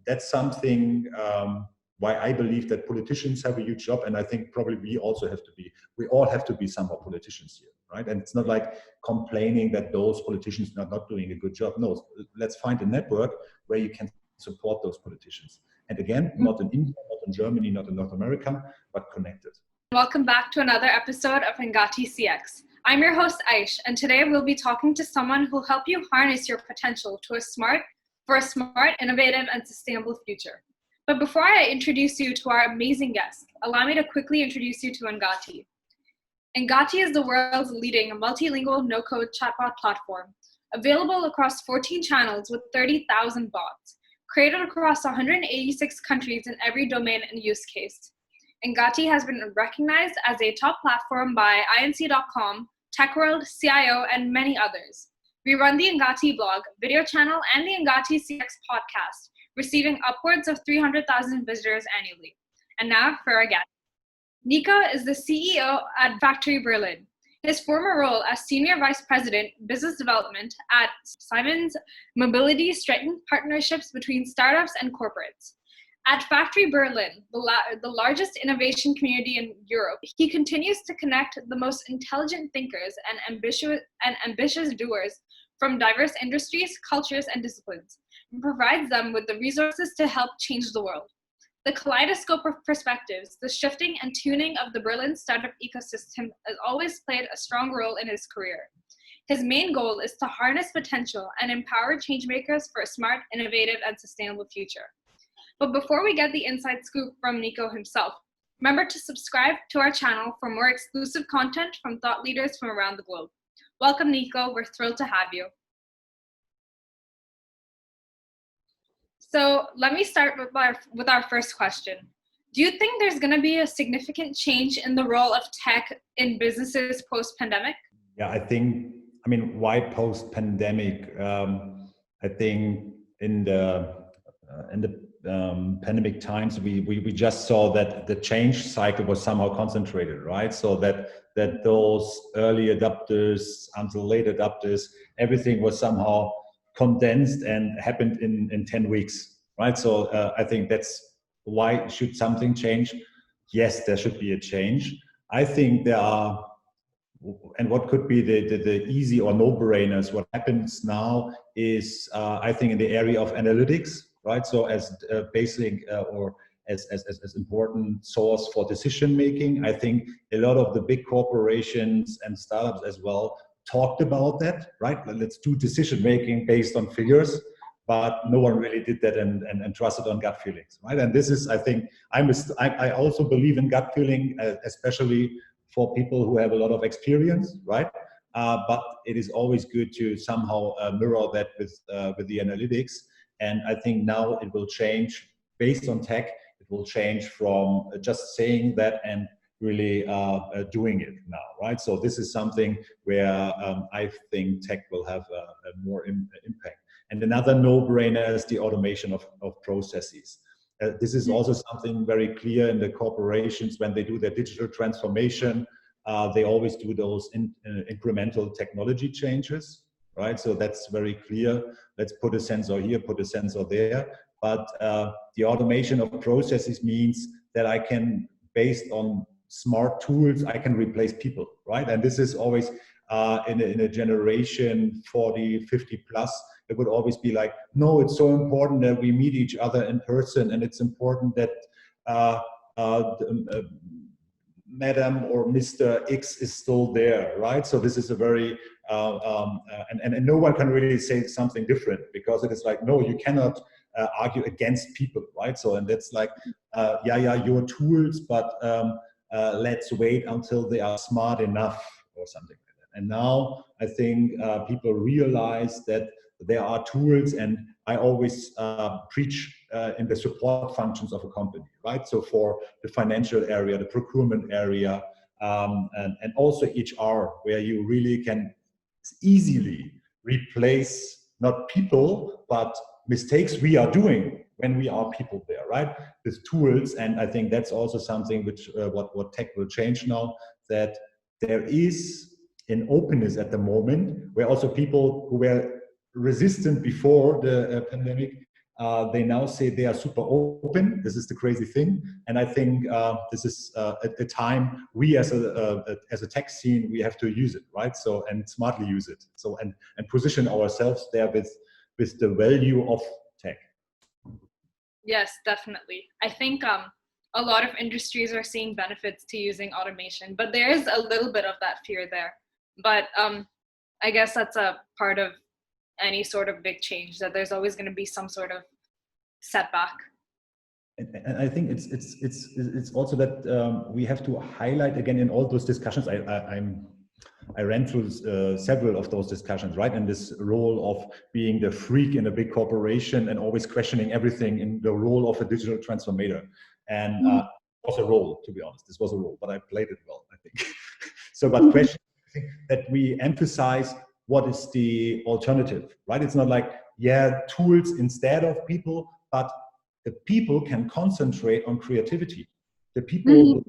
that's something why I believe that politicians have a huge job, and I think probably we all have to be somehow politicians here, right? And it's not like complaining that those politicians are not doing a good job. No, let's find a network where you can support those politicians. And again, not in India, not in Germany, not in North America, but connected. Welcome back to another episode of Engati CX. I'm your host, Aish, and today we'll be talking to someone who'll help you harness your potential for a smart, innovative, and sustainable future. But before I introduce you to our amazing guest, allow me to quickly introduce you to Engati. Engati is the world's leading multilingual no-code chatbot platform, available across 14 channels with 30,000 bots, created across 186 countries in every domain and use case. Engati has been recognized as a top platform by INC.com, TechWorld, CIO, and many others. We run the Engati blog, video channel, and the Engati CX podcast, receiving upwards of 300,000 visitors annually. And now for our guest. Nico is the CEO at Factory Berlin. His former role as Senior Vice President, Business Development at Siemens Mobility strengthened partnerships between startups and corporates. At Factory Berlin, the largest innovation community in Europe, he continues to connect the most intelligent thinkers and ambitious doers from diverse industries, cultures, and disciplines, and provides them with the resources to help change the world. The kaleidoscope of perspectives, the shifting and tuning of the Berlin startup ecosystem has always played a strong role in his career. His main goal is to harness potential and empower changemakers for a smart, innovative, and sustainable future. But before we get the inside scoop from Nico himself, remember to subscribe to our channel for more exclusive content from thought leaders from around the globe. Welcome, Nico. We're thrilled to have you. So let me start with our first question. Do you think there's going to be a significant change in the role of tech in businesses post-pandemic? Yeah, why post-pandemic? I think in the pandemic times, we just saw that the change cycle was somehow concentrated, right? So that those early adopters until late adopters, everything was somehow condensed and happened in 10 weeks, right? So I think that's why should something change? Yes, there should be a change. I think there are, and what could be the easy or no-brainers, what happens now is, I think in the area of analytics, right? So as basic or as important source for decision making, I think a lot of the big corporations and startups as well talked about that, right? Let's do decision making based on figures, but no one really did that and trusted on gut feelings, right? And this is, I think, I also believe in gut feeling, especially for people who have a lot of experience, right? But it is always good to somehow mirror that with the analytics. And I think now it will change based on tech. It will change from just saying that and really doing it now, right? So this is something where I think tech will have a more impact. And another no-brainer is the automation of processes. This is also something very clear in the corporations when they do their digital transformation. They always do those incremental technology changes, right? So that's very clear. Let's put a sensor here, put a sensor there. But the automation of processes means that I can, based on smart tools, I can replace people, right? And this is always in a generation 40, 50 plus, it would always be like, no, it's so important that we meet each other in person, and it's important that Madam or Mr. X is still there, right? So this is a very, and no one can really say something different, because it is like, no, you cannot argue against people, right? So, and that's like, your tools, but let's wait until they are smart enough or something like that. And now I think people realize that there are tools, and I always preach in the support functions of a company, right? So for the financial area, the procurement area, and also HR, where you really can easily replace not people, but mistakes we are doing when we are people there, right? With tools. And I think that's also something which what tech will change now, that there is an openness at the moment where also people who were resistant before the pandemic They now say they are super open. This is the crazy thing, and I think this is a time we as a tech scene, we have to use it, right? So, and smartly use it. So and position ourselves there with the value of tech. Yes, definitely. I think a lot of industries are seeing benefits to using automation, but there is a little bit of that fear there. But I guess that's a part of any sort of big change, that there's always going to be some sort of setback. And I think it's also that we have to highlight again in all those discussions. I ran through several of those discussions, right? And this role of being the freak in a big corporation and always questioning everything, in the role of a digital transformator. And it was a role, to be honest. This was a role, but I played it well, I think. So, but question that we emphasize what is the alternative, right? It's not like, yeah, tools instead of people, but the people can concentrate on creativity. The people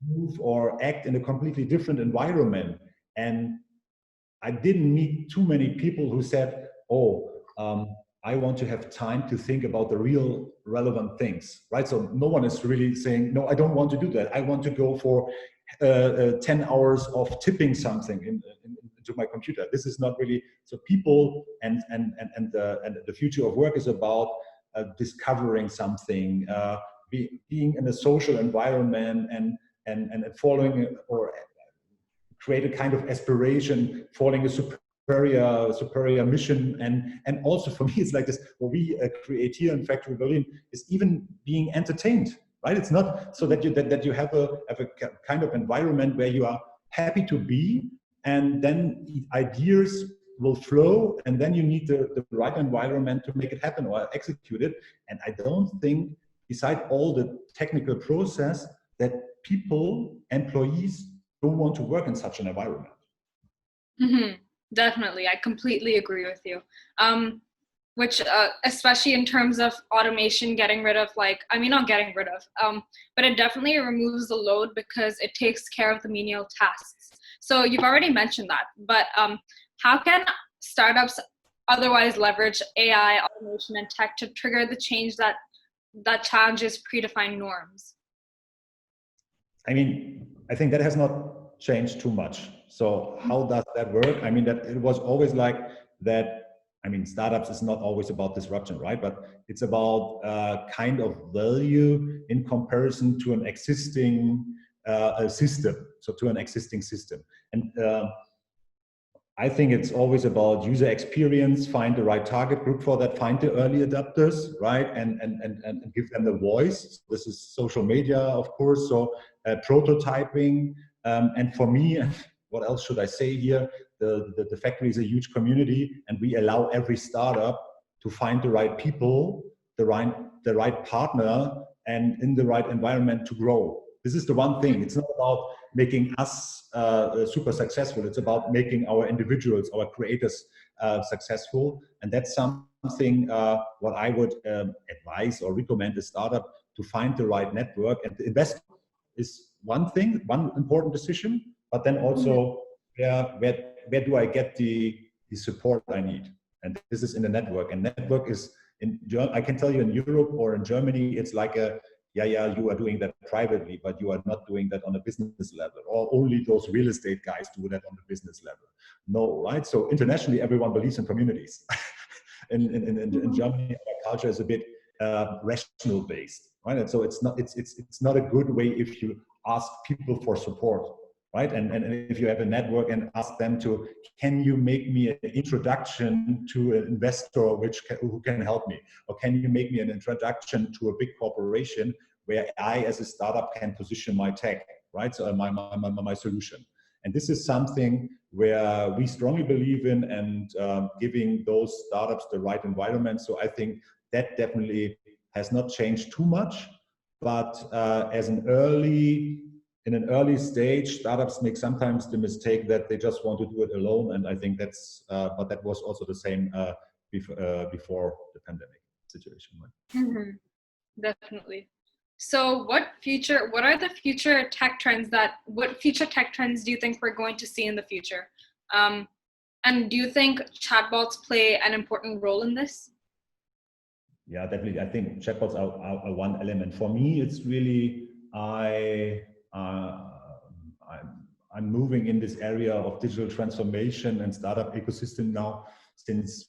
move or act in a completely different environment. And I didn't meet too many people who said, oh, I want to have time to think about the real relevant things, right? So no one is really saying, no, I don't want to do that. I want to go for 10 hours of tipping something into my computer. This is not really, so people and the future of work is about discovering something, being in a social environment and following or create a kind of aspiration, following a superior mission. And also for me, it's like this, what we create here in Factory Berlin is even being entertained, right? It's not so that you have a kind of environment where you are happy to be, and then ideas will flow, and then you need the right environment to make it happen or execute it. And I don't think, beside all the technical process, that people, employees, don't want to work in such an environment. Definitely, I completely agree with you. Which, especially in terms of automation, getting rid of not getting rid of, but it definitely removes the load because it takes care of the menial tasks. So you've already mentioned that, but how can startups otherwise leverage AI, automation, and tech to trigger the change that challenges predefined norms? I mean, I think that has not changed too much. So how does that work? I mean, that it was always like that. I mean, startups is not always about disruption, right? But it's about kind of value in comparison to an existing system. So to an existing system. And I think it's always about user experience, find the right target group for that, find the early adopters, right? And give them the voice. This is social media, of course. So prototyping. And for me, what else should I say here? The factory is a huge community, and we allow every startup to find the right people, the right partner, and in the right environment to grow. This is the one thing. It's not about making us super successful. It's about making our individuals, our creators successful. And that's something what I would advise or recommend a startup to find the right network. And the investor is one thing, one important decision, but then also where do I get the support I need? And this is in the network. And network is I can tell you in Europe or in Germany, it's like you are doing that privately, but you are not doing that on a business level, or only those real estate guys do that on the business level. No, right? So internationally, everyone believes in communities. in Germany, our culture is a bit rational based, right? And so it's not a good way if you ask people for support, right? And if you have a network and ask them to, can you make me an introduction to an investor who can help me? Or can you make me an introduction to a big corporation where I, as a startup, can position my tech, right? So my solution. And this is something where we strongly believe in, and giving those startups the right environment. So I think that definitely has not changed too much, but in an early stage, startups make sometimes the mistake that they just want to do it alone, and I think but that was also the same before the pandemic situation. Right? Definitely. So what are the future tech trends what future tech trends do you think we're going to see in the future? And do you think chatbots play an important role in this? Yeah, definitely. I think chatbots are one element. For me, it's really uh, I'm moving in this area of digital transformation and startup ecosystem now since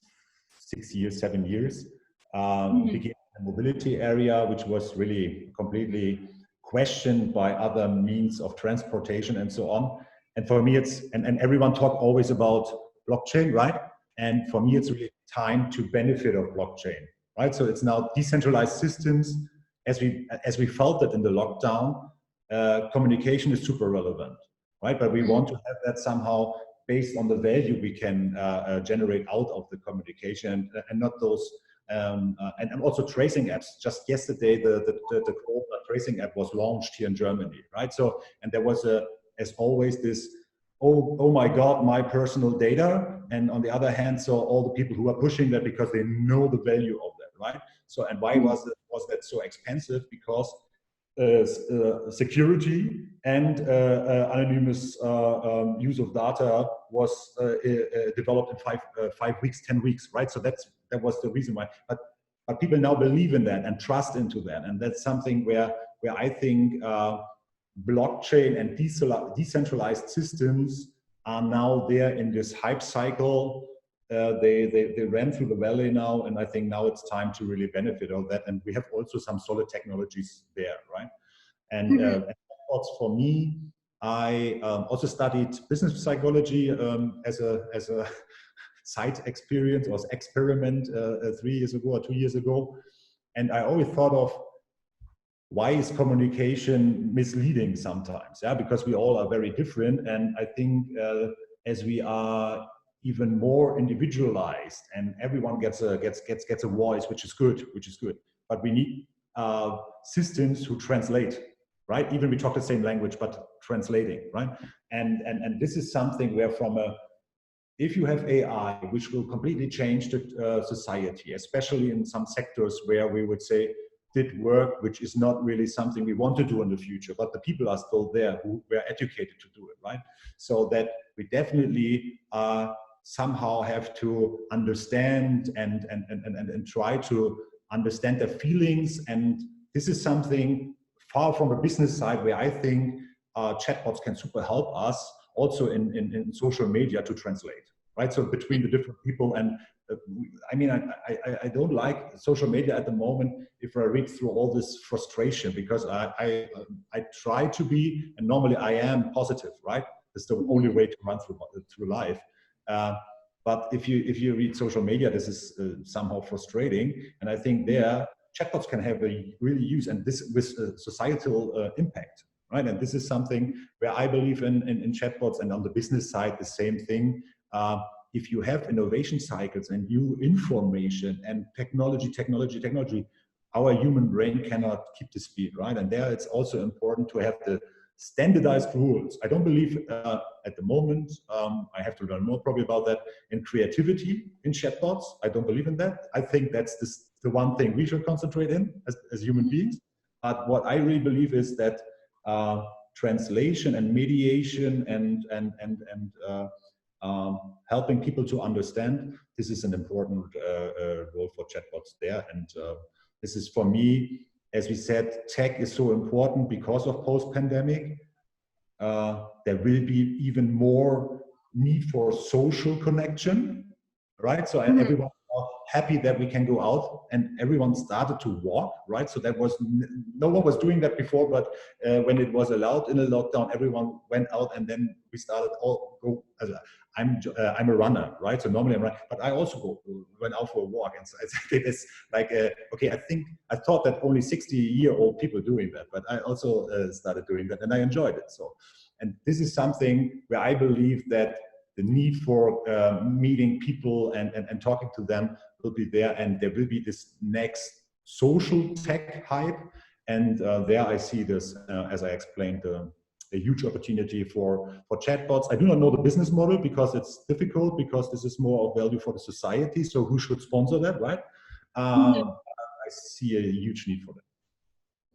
6 years, 7 years. Mhm. Began in the mobility area, which was really completely questioned by other means of transportation and so on. And for me, and everyone talk always about blockchain, right? And for me, it's really time to benefit of blockchain, right? So it's now decentralized systems. As we felt that in the lockdown, communication is super relevant, right? But we Mhm. want to have that somehow based on the value we can generate out of the communication, and not those. And also tracing apps. Just yesterday, the Corona tracing app was launched here in Germany, right? So, and there was as always, this oh my God, my personal data. And on the other hand, so all the people who are pushing that because they know the value of that, right? So, and why Mhm. was that so expensive? Because security and anonymous use of data was developed in 5 weeks, 10 weeks, right? So that was the reason why. But people now believe in that and trust into that, and that's something where I think blockchain and decentralized systems are now there in this hype cycle. They ran through the valley now, and I think now it's time to really benefit of that. And we have also some solid technologies there, right? And Mhm. for me, I also studied business psychology as a side experience or experiment 3 years ago or 2 years ago. And I always thought of, why is communication misleading sometimes? Yeah, because we all are very different, and I think as we are even more individualized, and everyone gets a voice, which is good, But we need systems who translate, right? Even we talk the same language, but translating, right? And this is something where if you have AI, which will completely change the society, especially in some sectors where we would say did work, which is not really something we want to do in the future, but the people are still there who were educated to do it, right? So that we definitely somehow have to understand and try to understand their feelings. And this is something far from a business side where I think chatbots can super help us also in social media to translate, right? So between the different people. And I mean, I don't like social media at the moment if I read through all this frustration, because I try to be, and normally I am positive, right? It's the only way to run through life. Uh, but if you read social media, this is somehow frustrating. And I think there chatbots can have a really use, and this with societal impact, right? And this is something where I believe in chatbots, and on the business side, the same thing. If you have innovation cycles and new information and technology, our human brain cannot keep the speed, right? And there it's also important to have the standardized rules. I don't believe at the moment, I have to learn more probably about that, in creativity in chatbots. I don't believe in that. I think that's the one thing we should concentrate in as human beings. But what I really believe is that translation and mediation and helping people to understand, this is an important role for chatbots there. And this is, for me, as we said, tech is so important because of post-pandemic. There will be even more need for social connection, right? So Mhm. everyone was happy that we can go out, and everyone started to walk, right? So that was no one was doing that before, but when it was allowed in a lockdown, everyone went out, and then we started all go. I'm a runner, right? So normally I'm running, but I also went out for a walk, and so it's like okay. I thought that only 60-year-old people doing that, but I also started doing that, and I enjoyed it. So, and this is something where I believe that the need for meeting people and talking to them will be there, and there will be this next social tech hype. And there I see this, as I explained, a huge opportunity for chatbots. I do not know the business model because it's difficult, because this is more of value for the society. So who should sponsor that, right? Mhm. I see a huge need for that.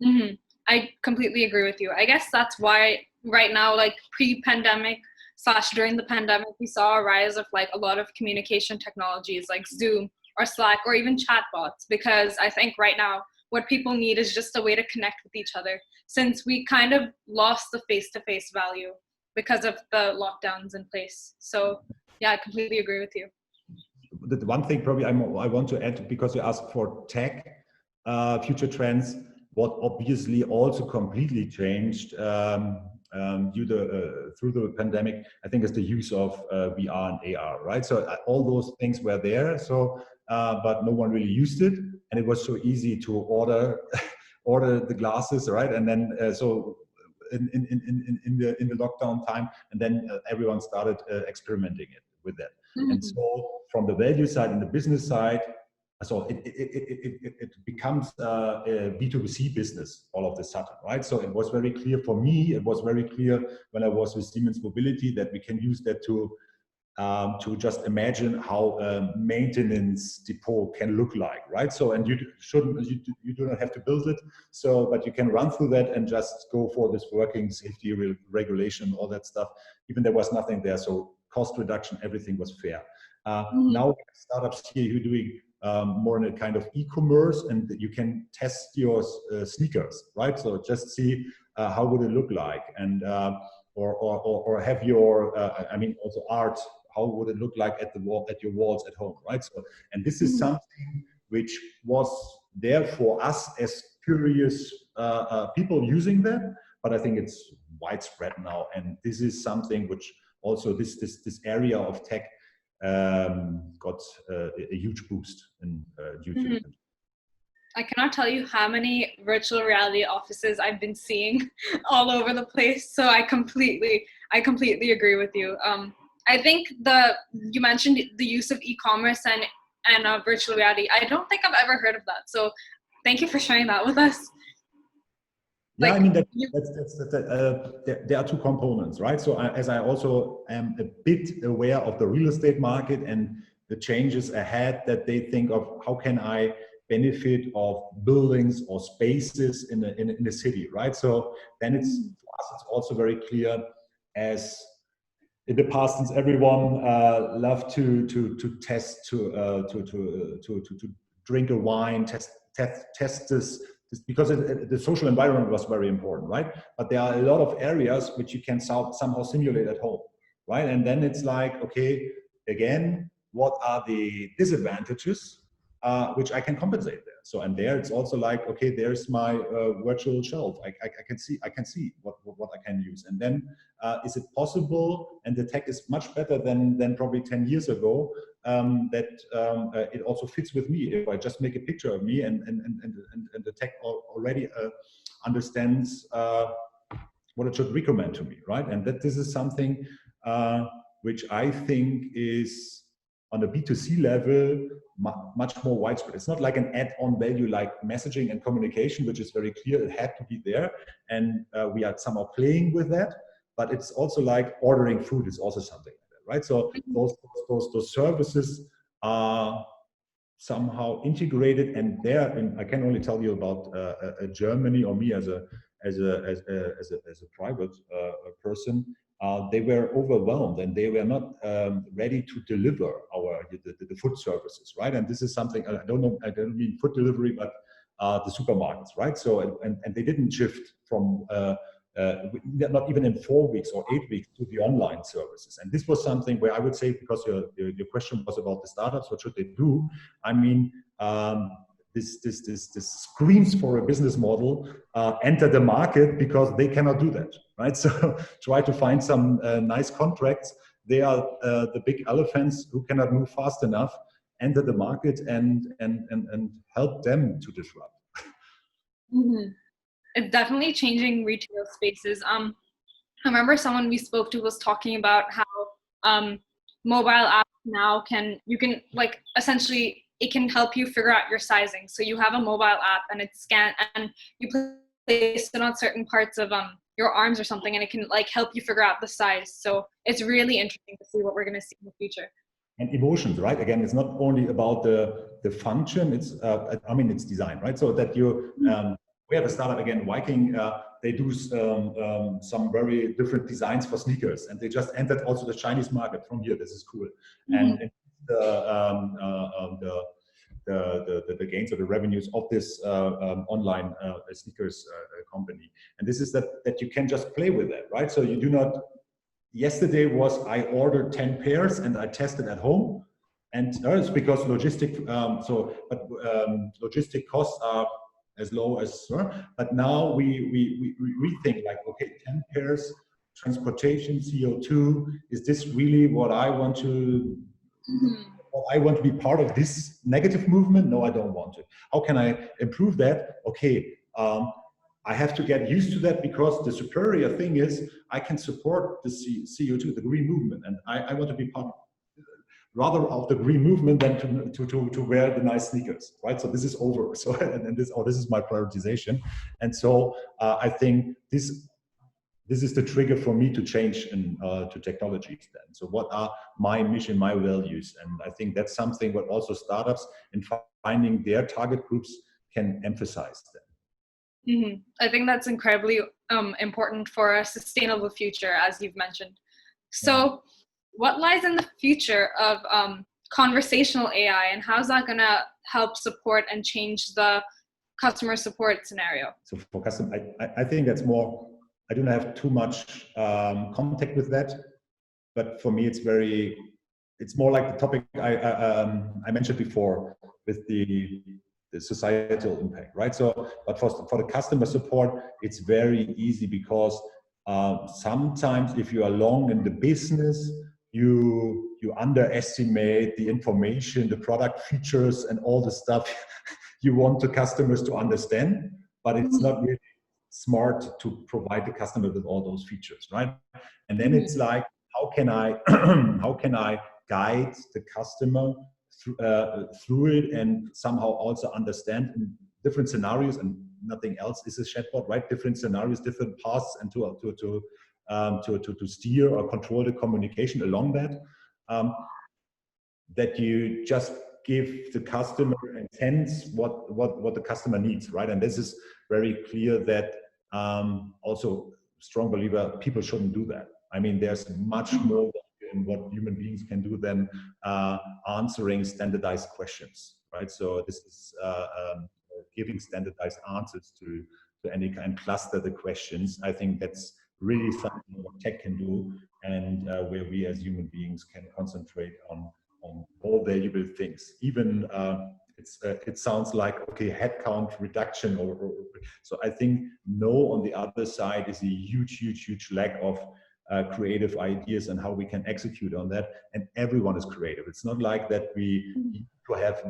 Mhm. I completely agree with you. I guess that's why right now, like pre-pandemic / during the pandemic, we saw a rise of like a lot of communication technologies like Zoom, or Slack or even chatbots, because I think right now what people need is just a way to connect with each other, since we kind of lost the face-to-face value because of the lockdowns in place. So yeah, I completely agree with you. The one thing probably I want to add, because you asked for tech future trends, what obviously also completely changed through the pandemic, I think, is the use of VR and AR, right? So all those things were there, so but no one really used it, and it was so easy to order the glasses, right? And then so in the lockdown time, and then everyone started experimenting with that. And so from the value side and the business side, so it becomes a B2C business all of a sudden, right? So it was very clear for me, it was very clear when I was with Siemens Mobility, that we can use that to just imagine how a maintenance depot can look like, right? So, and you do not have to build it, so, but you can run through that and just go for this working safety regulation, all that stuff. Even there was nothing there, so cost reduction, everything was fair. Now startups here who are doing more in a kind of e-commerce, and you can test your sneakers, right? So just see how would it look like, and or have your I mean also art. How would it look like at the wall, at your walls at home, right? So, and this is something which was there for us as curious people using that, but I think it's widespread now, and this is something which also this area of tech got a huge boost in due to it. I cannot tell you how many virtual reality offices I've been seeing all over the place. So I completely agree with you. I think you mentioned the use of e-commerce and virtual reality. I don't think I've ever heard of that. So thank you for sharing that with us. Yeah, like, I mean, there are two components, right? So as I also am a bit aware of the real estate market and the changes ahead, that they think of how can I benefit of buildings or spaces in a city, right? So then it's for us, it's also very clear, as in the past, since everyone loved to test to drink a wine, test this, because the social environment was very important, right? But there are a lot of areas which you can somehow simulate at home, right? And then it's like, okay, again, what are the disadvantages which I can compensate there? So, and there it's also like, okay, there's my virtual shelf. I can see what I can use. And then is it possible? And the tech is much better than probably 10 years ago. That it also fits with me. If I just make a picture of me, and the tech already understands what it should recommend to me, right? And that this is something which I think is on the B2C level much more widespread. It's not like an add-on value like messaging and communication, which is very clear. It had to be there, and we are somehow playing with that. But it's also like ordering food is also something like that, right? So those services are somehow integrated, and there. And I can only tell you about Germany, or me as a private person. They were overwhelmed, and they were not ready to deliver the food services, right? And this is something I don't mean food delivery, but the supermarkets, right? So and they didn't shift from not even in 4 weeks or 8 weeks to the online services. And this was something where I would say, because your question was about the startups, what should they do? I mean, this screams for a business model, enter the market, because they cannot do that, right? So try to find some nice contracts. They are the big elephants who cannot move fast enough. Enter the market and help them to disrupt. It's definitely changing retail spaces. I remember someone we spoke to was talking about how mobile apps now you can like essentially, it can help you figure out your sizing. So you have a mobile app and it's scanned, and you place it on certain parts of your arms or something, and it can like help you figure out the size. So it's really interesting to see what we're going to see in the future. And emotions, right? Again, it's not only about the function. It's I mean, it's design, right? So that you we have a startup again, Viking. They do some very different designs for sneakers, and they just entered also the Chinese market from here. This is cool. And the gains or the revenues of this online sneakers company. And this is that you can just play with that, right? So you do not. Yesterday was I ordered 10 pairs and I tested at home, and it's because logistic costs are as low as. But now we rethink, like, okay, 10 pairs, transportation, CO2. Is this really what I want to? Well, I want to be part of this negative movement? No, I don't want to. How can I improve that? Okay, I have to get used to that, because the superior thing is I can support the CO2, the green movement, and I want to be part rather of the green movement than to wear the nice sneakers, right? So this is over. So and this is my prioritization, and so I think this is the trigger for me to change to technologies then. So what are my mission, my values? And I think that's something what also startups in finding their target groups can emphasize then. I think that's incredibly important for a sustainable future, as you've mentioned. So what lies in the future of conversational AI, and how's that going to help support and change the customer support scenario? So for customer, I think that's more, I don't have too much contact with that, but for me it's more like the topic I mentioned before with the societal impact, right? So, but for the customer support, it's very easy, because sometimes if you are long in the business, you underestimate the information, the product features, and all the stuff you want the customers to understand, but it's not really smart to provide the customer with all those features, right? And then it's like, how can I guide the customer through it, and somehow also understand in different scenarios, and nothing else is a chatbot, right? Different scenarios, different paths, and to steer or control the communication along that. That you just give the customer intent what the customer needs, right? And this is very clear that also strong believer, people shouldn't do that. I mean, there's much more in what human beings can do than answering standardized questions, right? So this is giving standardized answers to any kind, cluster the questions. I think that's really something what tech can do, and where we as human beings can concentrate on all valuable things. Even it sounds like, okay, headcount reduction, or so I think on the other side is a huge lack of creative ideas and how we can execute on that. And everyone is creative. It's not like that we have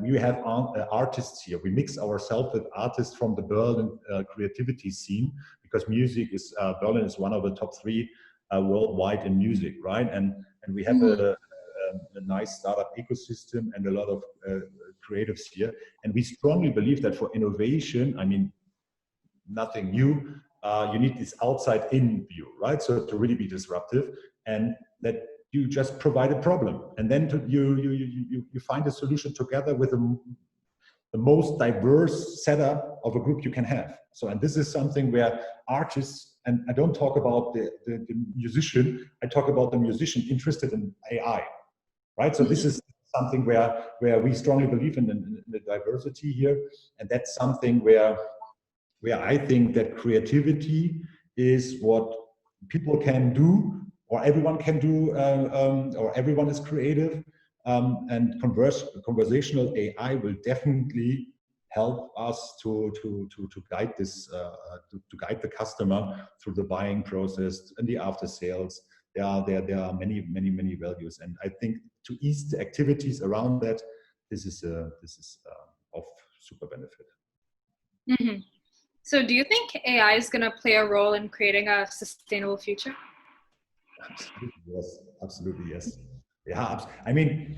artists here. We mix ourselves with artists from the Berlin creativity scene, because music is Berlin is one of the top 3 worldwide in music, right? And we have a nice startup ecosystem and a lot of creatives here. And we strongly believe that for innovation, I mean, nothing new, you need this outside-in view, right? So to really be disruptive, and that you just provide a problem, and then you find a solution together with the most diverse setup of a group you can have. So, and this is something where artists, and I don't talk about the musician, I talk about the musician interested in AI, right? So this is something where we strongly believe in the diversity here, and that's something where I think that creativity is what people can do, or everyone can do, or everyone is creative, and conversational AI will definitely help us to guide this, to guide the customer through the buying process and the after sales. There are many values, and I think to ease the activities around that, this is of super benefit. Mm-hmm. So do you think AI is going to play a role in creating a sustainable future? Absolutely yes. Yeah, I mean,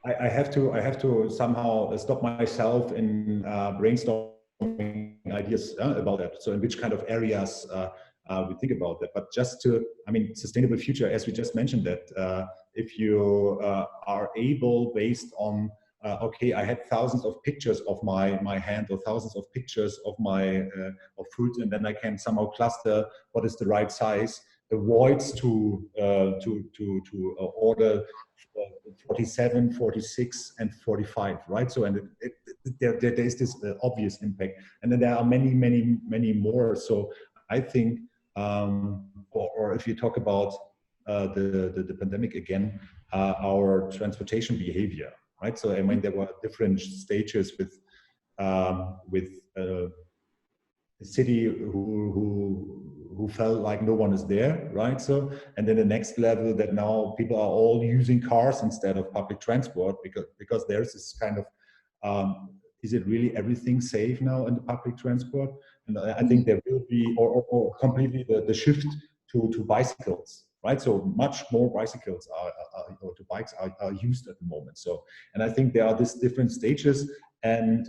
I have to somehow stop myself in brainstorming ideas about that. So in which kind of areas we think about that. But just sustainable future, as we just mentioned, that if you are able, based on okay, I had thousands of pictures of my hand, or thousands of pictures of my of food, and then I can somehow cluster what is the right size. avoids to order 47, 46, and 45, right? So, and there is this obvious impact, and then there are many more. So I think, or if you talk about the pandemic again, our transportation behavior, right? So I mean, there were different stages with a city who felt like no one is there, right? So, and then the next level that now people are all using cars instead of public transport because there's this kind of is it really everything safe now in the public transport? And I think there will be or completely the shift to bicycles, right? So much more bicycles or to bikes are used at the moment. So, and I think there are these different stages, and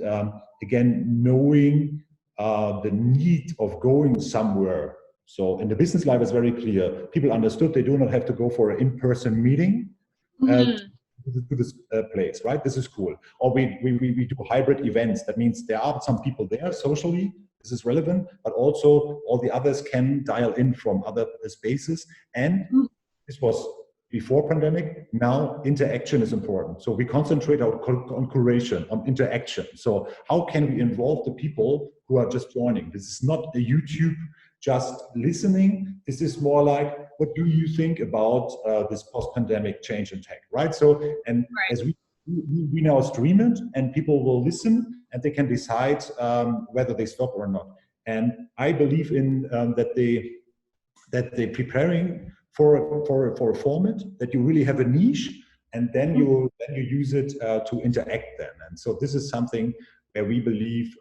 again, knowing the need of going somewhere. So in the business life, it's very clear. People understood they do not have to go for an in-person meeting to this place, right? This is cool. Or we do hybrid events. That means there are some people there socially. This is relevant, but also all the others can dial in from other spaces. And this was before pandemic. Now interaction is important. So we concentrate on curation, on interaction. So how can we involve the people who are just joining? This is not a YouTube just listening. This is more like, what do you think about this post-pandemic change in tech, right? So, and as we now stream it, and people will listen, and they can decide whether they stop or not. And I believe in that they preparing for a format, that you really have a niche, and then you use it to interact then. And so this is something where we believe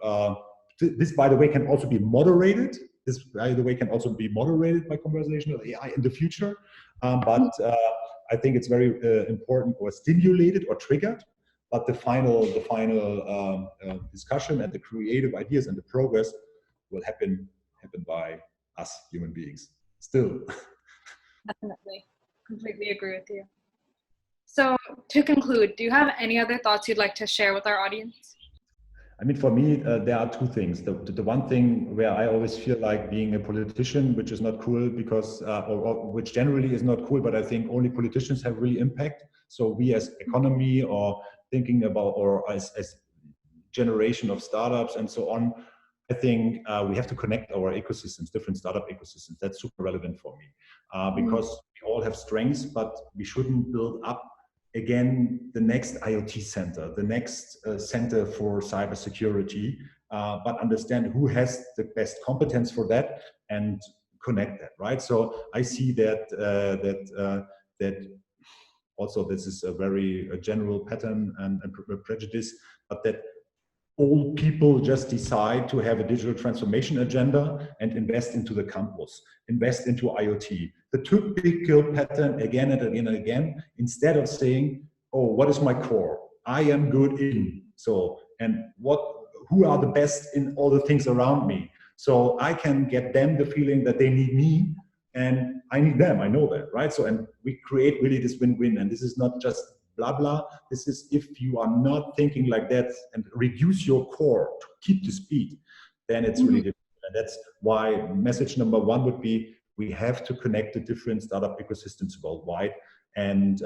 this, by the way, can also be moderated. This, by the way, can also be moderated by conversational AI in the future. But I think it's very important, or stimulated or triggered. But the final discussion and the creative ideas and the progress will happen by us human beings still. Definitely, completely agree with you. So to conclude, do you have any other thoughts you'd like to share with our audience? I mean, for me, there are two things. The one thing where I always feel like being a politician, which is not cool because, or which generally is not cool, but I think only politicians have really impact. So we as economy, or thinking about, or as generation of startups and so on, I think we have to connect our ecosystems, different startup ecosystems. That's super relevant for me because we all have strengths, but we shouldn't build up again the next IoT center, the next center for cybersecurity, but understand who has the best competence for that and connect that, right? So I see that that also this is a very general pattern and prejudice, but that all people just decide to have a digital transformation agenda and invest into the campus, invest into IoT. The typical pattern again and again and again, instead of saying, oh, what is my core? I am good in, so, and who are the best in all the things around me? So I can get them the feeling that they need me and I need them, I know that, right? So, and we create really this win-win, and this is not just blah, blah. This is, if you are not thinking like that and reduce your core to keep the speed, then it's really difficult. And that's why message number one would be, we have to connect the different startup ecosystems worldwide. And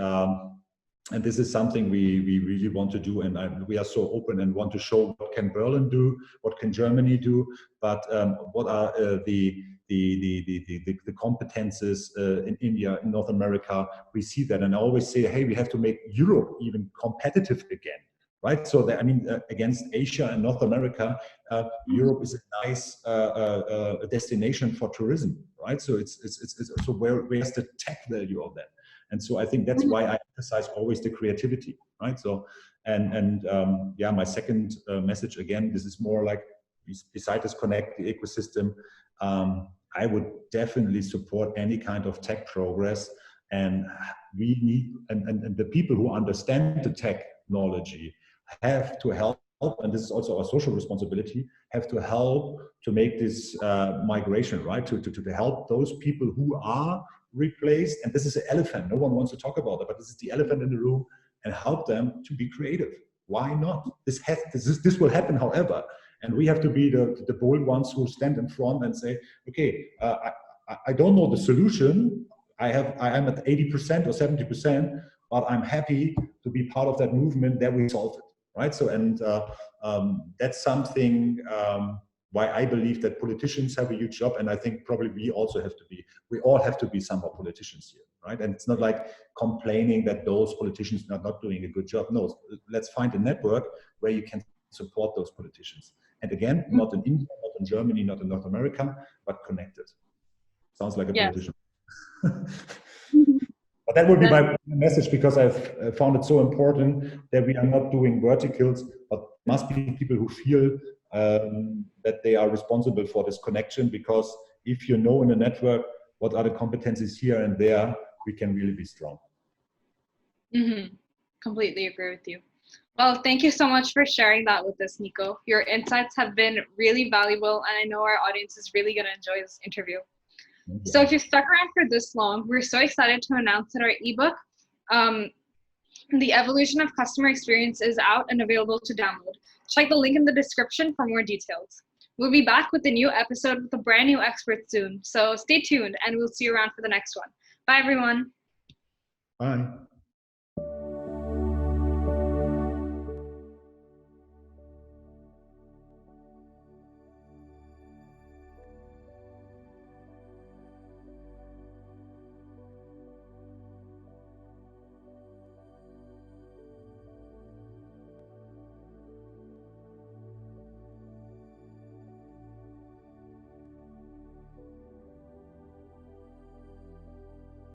this is something we really want to do. And we are so open and want to show what can Berlin do, what can Germany do, but what are the competences in India, in North America. We see that, and I always say, hey, we have to make Europe even competitive again, right? So that, I mean, against Asia and North America, Europe is a nice destination for tourism, right? So it's so where's the tech value of that? And so I think that's why I emphasize always the creativity, right? So and yeah, my second message again, this is more like, besides this connect the ecosystem. I would definitely support any kind of tech progress, and we need, and the people who understand the technology have to help, and this is also our social responsibility, have to help to make this migration, right? To help those people who are replaced, and this is an elephant, no one wants to talk about it, but this is the elephant in the room, and help them to be creative. Why not? This will happen, however. And we have to be the bold ones who stand in front and say, okay, I don't know the solution. I am at 80% or 70%, but I'm happy to be part of that movement that we solve it, right? So, and that's something why I believe that politicians have a huge job, and I think probably we all have to be somehow politicians here, right? And it's not like complaining that those politicians are not doing a good job. No, let's find a network where you can support those politicians. And again, not in India, not in Germany, not in North America, but connected. Sounds like a politician. But that would be my message, because I've found it so important that we are not doing verticals, but must be people who feel that they are responsible for this connection, because if you know in a network what are the competencies here and there, we can really be strong. Completely agree with you. Well, thank you so much for sharing that with us, Nico. Your insights have been really valuable, and I know our audience is really going to enjoy this interview. So if you've stuck around for this long, we're so excited to announce that our ebook, The Evolution of Customer Experience, is out and available to download. Check the link in the description for more details. We'll be back with a new episode with a brand new expert soon. So stay tuned, and we'll see you around for the next one. Bye, everyone. Bye.